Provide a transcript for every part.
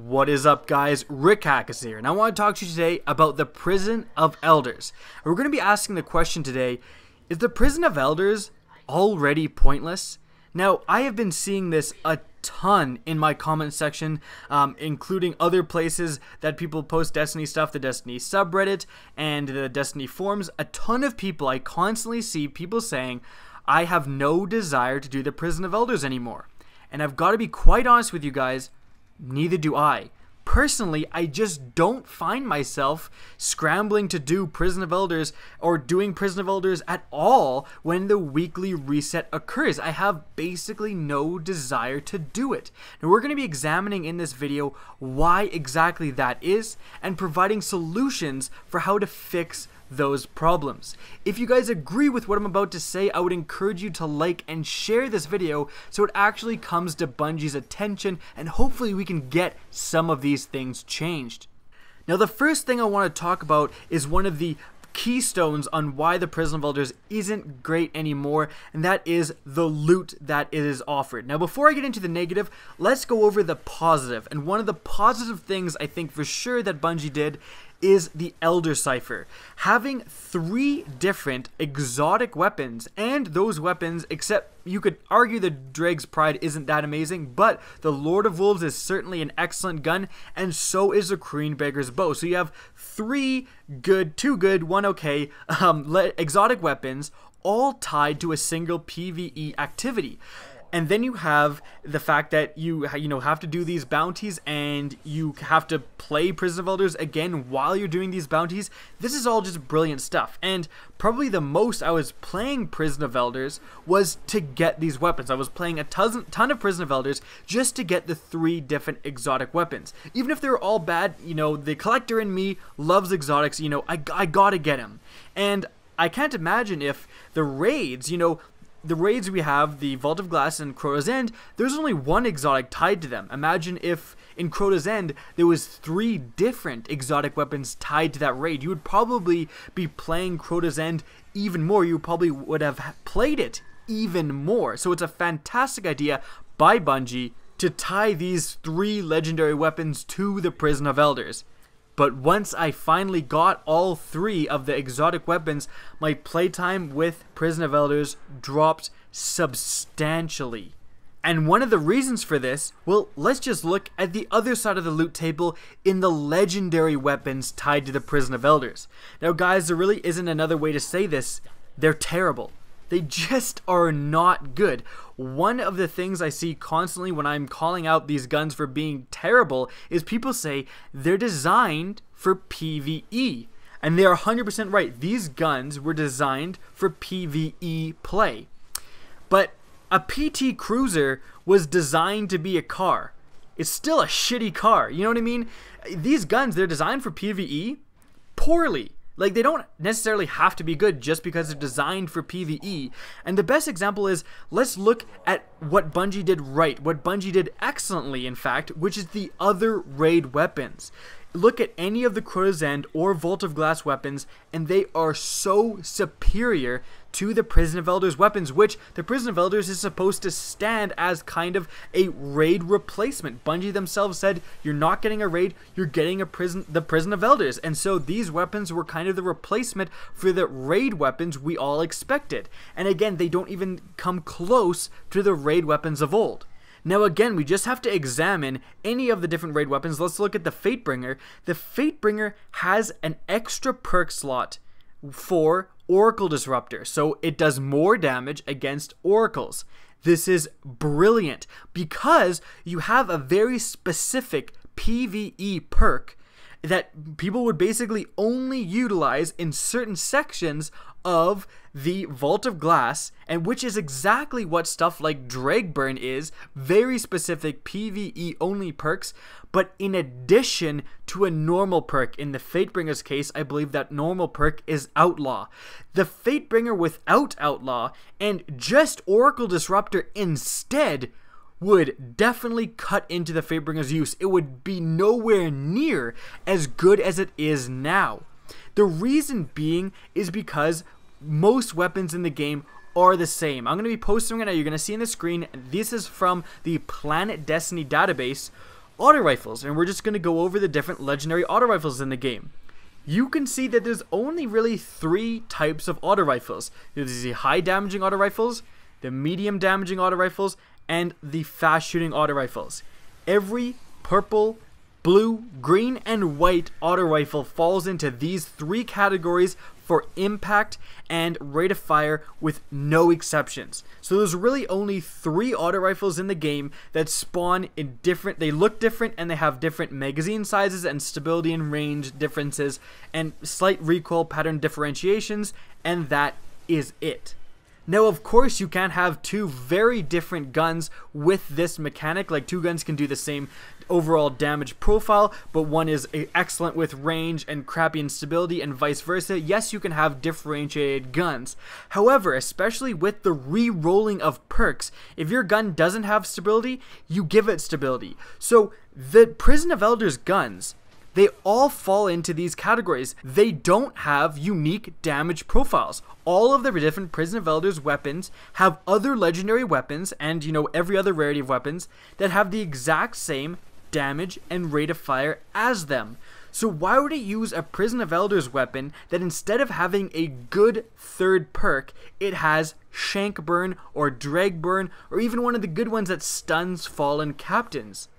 What is up, guys? Rick Hackus here, and I want to talk to you today about the Prison of Elders. We're going to be asking the question today, is the Prison of Elders already pointless? Now, I have been seeing this a ton in my comment section, including other places that people post Destiny stuff, the Destiny subreddit and the Destiny forums. A ton of people, I constantly see people saying, I have no desire to do the Prison of Elders anymore. And I've got to be quite honest with you guys, neither do I. Personally, I just don't find myself scrambling to do Prison of Elders or doing Prison of Elders at all when the weekly reset occurs. I have basically no desire to do it. Now, we're going to be examining in this video why exactly that is and providing solutions for how to fix those problems. If you guys agree with what I'm about to say, I would encourage you to like and share this video so it actually comes to Bungie's attention and hopefully we can get some of these things changed. Now, the first thing I want to talk about is one of the keystones on why the Prison of Elders isn't great anymore, and that is the loot that it is offered. Now, before I get into the negative, let's go over the positive. And one of the positive things I think for sure that Bungie did is the Elder Cipher. Having 3 different exotic weapons, and those weapons, except you could argue the Drake's Pride isn't that amazing, but the Lord of Wolves is certainly an excellent gun, and so is the Queenbreaker's Bow. So you have 3 good, 2 good, 1 okay, exotic weapons, all tied to a single PvE activity. And then you have the fact that you have to do these bounties and you have to play Prison of Elders again while you're doing these bounties. This is all just brilliant stuff. And probably the most I was playing Prison of Elders was to get these weapons. I was playing a ton of Prison of Elders just to get the 3 different exotic weapons. Even if they're all bad, the collector in me loves exotics, I gotta get them. And I can't imagine if the raids, the raids we have, the Vault of Glass and Crota's End, there's only 1 exotic tied to them. Imagine if in Crota's End there was 3 different exotic weapons tied to that raid. You would probably be playing Crota's End even more. You probably would have played it even more. So it's a fantastic idea by Bungie to tie these 3 legendary weapons to the Prison of Elders. But once I finally got all 3 of the exotic weapons, my playtime with Prison of Elders dropped substantially. And one of the reasons for this, well, let's just look at the other side of the loot table in the legendary weapons tied to the Prison of Elders. Now, guys, there really isn't another way to say this. They're terrible. They just are not good. One of the things I see constantly when I'm calling out these guns for being terrible is people say they're designed for PvE. And they are 100% right. These guns were designed for PvE play. But a PT Cruiser was designed to be a car. It's still a shitty car. You know what I mean? These guns, they're designed for PvE poorly. Like, they don't necessarily have to be good just because they're designed for PvE. And the best example is, let's look at what Bungie did right, what Bungie did excellently, in fact, which is the other raid weapons. Look at any of the Crota's End or Vault of Glass weapons, and they are so superior to the Prison of Elders weapons, which the Prison of Elders is supposed to stand as kind of a raid replacement. Bungie themselves said, you're not getting a raid, you're getting the Prison of Elders. And so these weapons were kind of the replacement for the raid weapons we all expected. And again, they don't even come close to the raid weapons of old. Now again, we just have to examine any of the different raid weapons. Let's look at the Fatebringer. The Fatebringer has an extra perk slot for Oracle Disruptor, so it does more damage against oracles. This is brilliant because you have a very specific PvE perk that people would basically only utilize in certain sections of the Vault of Glass, and which is exactly what stuff like Drakeburn is, very specific PvE only perks, but in addition to a normal perk. In the Fatebringer's case, I believe that normal perk is Outlaw. The Fatebringer without Outlaw and just Oracle Disruptor instead would definitely cut into the Fatebringer's use. It would be nowhere near as good as it is now. The reason being is because most weapons in the game are the same. I'm going to be posting right now. You're going to see on the screen. This is from the Planet Destiny database. auto rifles, and we're just going to go over the different legendary auto rifles in the game. You can see that there's only really 3 types of auto rifles. There's the high damaging auto rifles, the medium damaging auto rifles, and the fast shooting auto rifles. Every purple, blue, green, and white auto rifle falls into these 3 categories for impact and rate of fire with no exceptions. So there's really only 3 auto rifles in the game that spawn in different, they look different and they have different magazine sizes and stability and range differences and slight recoil pattern differentiations, and that is it. Now, of course, you can't have 2 very different guns with this mechanic. Like, 2 guns can do the same overall damage profile, but one is excellent with range and crappy in stability and vice versa. Yes, you can have differentiated guns. However, especially with the re-rolling of perks, if your gun doesn't have stability, you give it stability. So the Prison of Elders guns, they all fall into these categories. They don't have unique damage profiles. All of the different Prison of Elders weapons have other legendary weapons and, you know, every other rarity of weapons that have the exact same damage and rate of fire as them. So why would it use a Prison of Elders weapon that instead of having a good 3rd perk, it has Shank Burn or Drag Burn, or even one of the good ones that stuns fallen captains?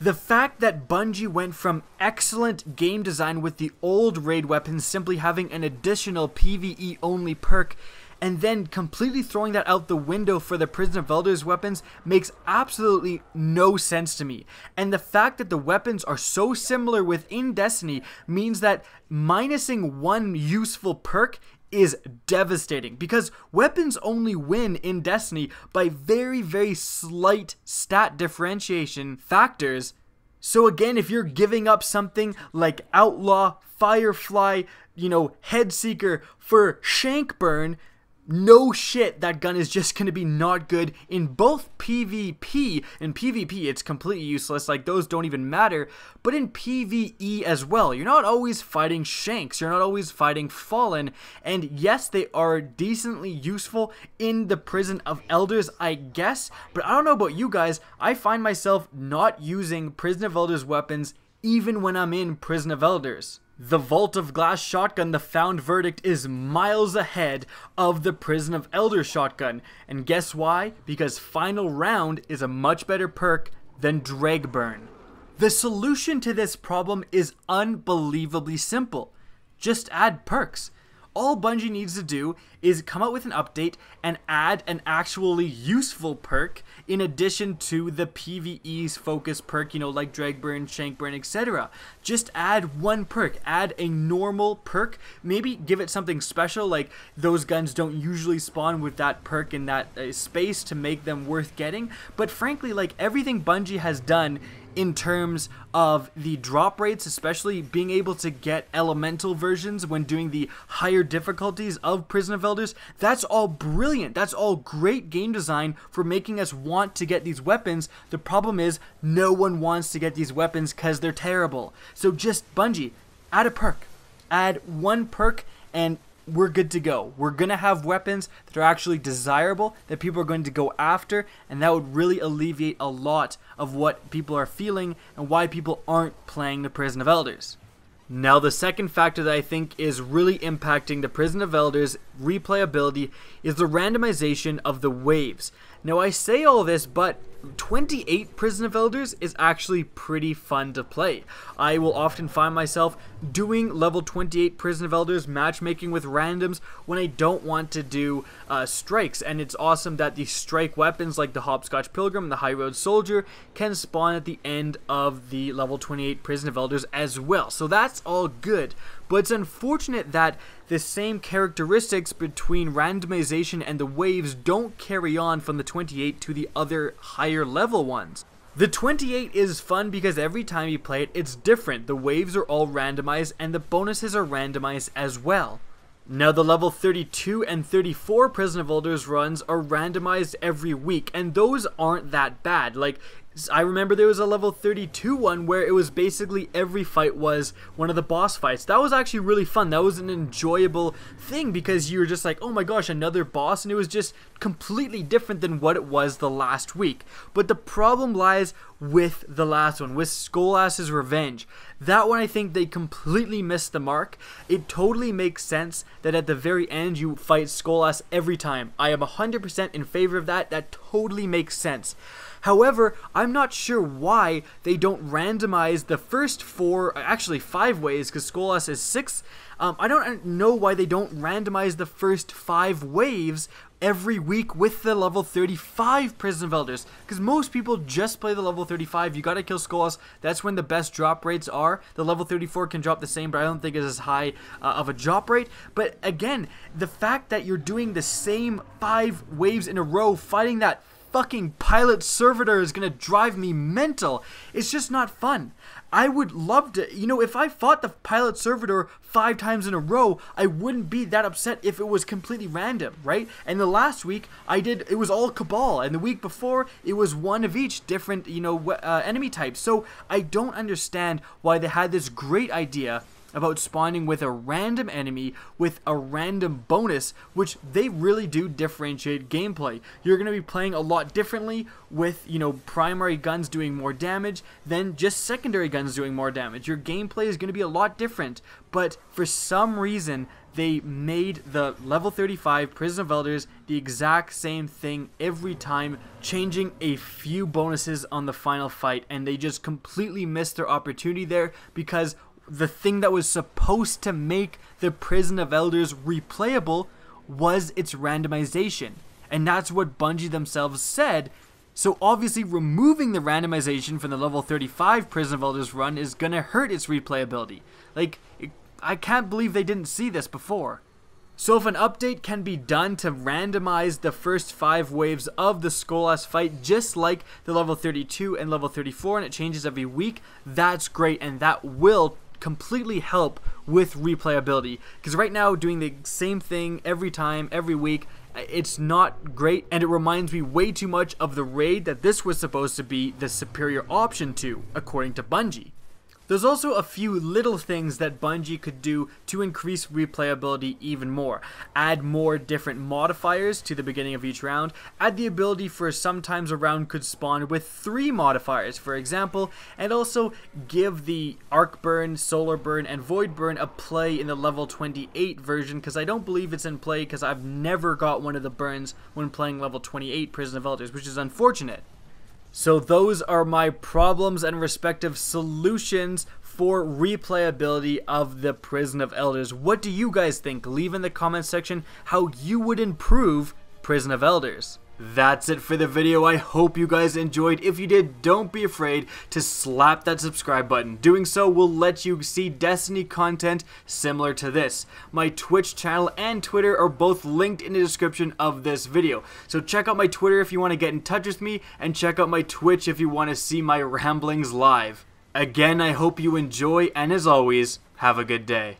The fact that Bungie went from excellent game design with the old raid weapons simply having an additional PvE only perk and then completely throwing that out the window for the Prison of Elders weapons makes absolutely no sense to me. And the fact that the weapons are so similar within Destiny means that minusing 1 useful perk is devastating, because weapons only win in Destiny by very, very slight stat differentiation factors. So again, if you're giving up something like Outlaw, Firefly, you know, Headseeker for Shank Burn, no shit, that gun is just going to be not good in both PvP. In PvP, it's completely useless, like those don't even matter, but in PvE as well. You're not always fighting Shanks, you're not always fighting Fallen, and yes, they are decently useful in the Prison of Elders, I guess, but I don't know about you guys, I find myself not using Prison of Elders weapons even when I'm in Prison of Elders. The Vault of Glass shotgun, the found verdict, is miles ahead of the Prison of Elders shotgun. And guess why? Because Final Round is a much better perk than Drag Burn. The solution to this problem is unbelievably simple. Just add perks. All Bungie needs to do is come out with an update and add an actually useful perk in addition to the PvE's focus perk, you know, like Drag Burn, Shank Burn, etc. Just add 1 perk, add a normal perk, maybe give it something special, like those guns don't usually spawn with that perk in that space to make them worth getting, but frankly, like everything Bungie has done in terms of the drop rates, especially being able to get elemental versions when doing the higher difficulties of Prison of Elders, that's all brilliant. That's all great game design for making us want to get these weapons. The problem is no one wants to get these weapons because they're terrible. So just Bungie, add a perk. Add 1 perk and we're good to go. We're going to have weapons that are actually desirable, that people are going to go after, and that would really alleviate a lot of what people are feeling and why people aren't playing the Prison of Elders. Now, the second factor that I think is really impacting the Prison of Elders replayability is the randomization of the waves. Now, I say all this, but 28 Prison of Elders is actually pretty fun to play. I will often find myself doing level 28 Prison of Elders matchmaking with randoms when I don't want to do strikes, and it's awesome that the strike weapons like the Hopscotch Pilgrim and the High Road Soldier can spawn at the end of the level 28 Prison of Elders as well. So that's all good, but it's unfortunate that the same characteristics between randomization and the waves don't carry on from the 28 to the other higher level ones. The 28 is fun because every time you play it, it's different. The waves are all randomized and the bonuses are randomized as well. Now, the level 32 and 34 Prison of Elders runs are randomized every week, and those aren't that bad. Like, I remember there was a level 32 one where it was basically every fight was one of the boss fights. That was actually really fun. That was an enjoyable thing because you were just like, oh my gosh, another boss, and it was just completely different than what it was the last week. But the problem lies with the last one, with Skolas's Revenge. That one, I think they completely missed the mark. It totally makes sense that at the very end you fight Skolas every time. I am 100% in favor of that. That totally makes sense. However, I'm not sure why they don't randomize the first 5 waves, because Skolas is 6. I don't know why they don't randomize the first 5 waves every week with the level 35 Prison of Elders, because most people just play the level 35. You gotta kill Skolas. That's when the best drop rates are. The level 34 can drop the same, but I don't think it's as high of a drop rate. But again, the fact that you're doing the same 5 waves in a row fighting that fucking pilot servitor is gonna drive me mental. It's just not fun. I would love to, if I fought the pilot servitor 5 times in a row, I wouldn't be that upset if it was completely random, right? And the last week it was all Cabal, and the week before it was one of each different, enemy types. So I don't understand why they had this great idea about spawning with a random enemy with a random bonus, which they really do differentiate gameplay. You're going to be playing a lot differently with, primary guns doing more damage than just secondary guns doing more damage. Your gameplay is going to be a lot different, but for some reason they made the level 35 Prison of Elders the exact same thing every time, changing a few bonuses on the final fight, and they just completely missed their opportunity there, because the thing that was supposed to make the Prison of Elders replayable was its randomization. And that's what Bungie themselves said. So obviously removing the randomization from the level 35 Prison of Elders run is gonna hurt its replayability. I can't believe they didn't see this before. So if an update can be done to randomize the first 5 waves of the Skolas fight, just like the level 32 and level 34, and it changes every week, that's great, and that will completely help with replayability, because right now doing the same thing every time, every week, it's not great, and it reminds me way too much of the raid that this was supposed to be the superior option to, according to Bungie. There's also a few little things that Bungie could do to increase replayability even more. Add more different modifiers to the beginning of each round. Add the ability for sometimes a round could spawn with 3 modifiers, for example. And also give the Arc Burn, Solar Burn, and Void Burn a play in the level 28 version, because I don't believe it's in play, because I've never got one of the burns when playing level 28 Prison of Elders, which is unfortunate. So those are my problems and respective solutions for replayability of the Prison of Elders. What do you guys think? Leave in the comment section how you would improve Prison of Elders. That's it for the video. I hope you guys enjoyed. If you did, don't be afraid to slap that subscribe button. Doing so will let you see Destiny content similar to this. My Twitch channel and Twitter are both linked in the description of this video. So check out my Twitter if you want to get in touch with me, and check out my Twitch if you want to see my ramblings live. Again, I hope you enjoy, and as always, have a good day.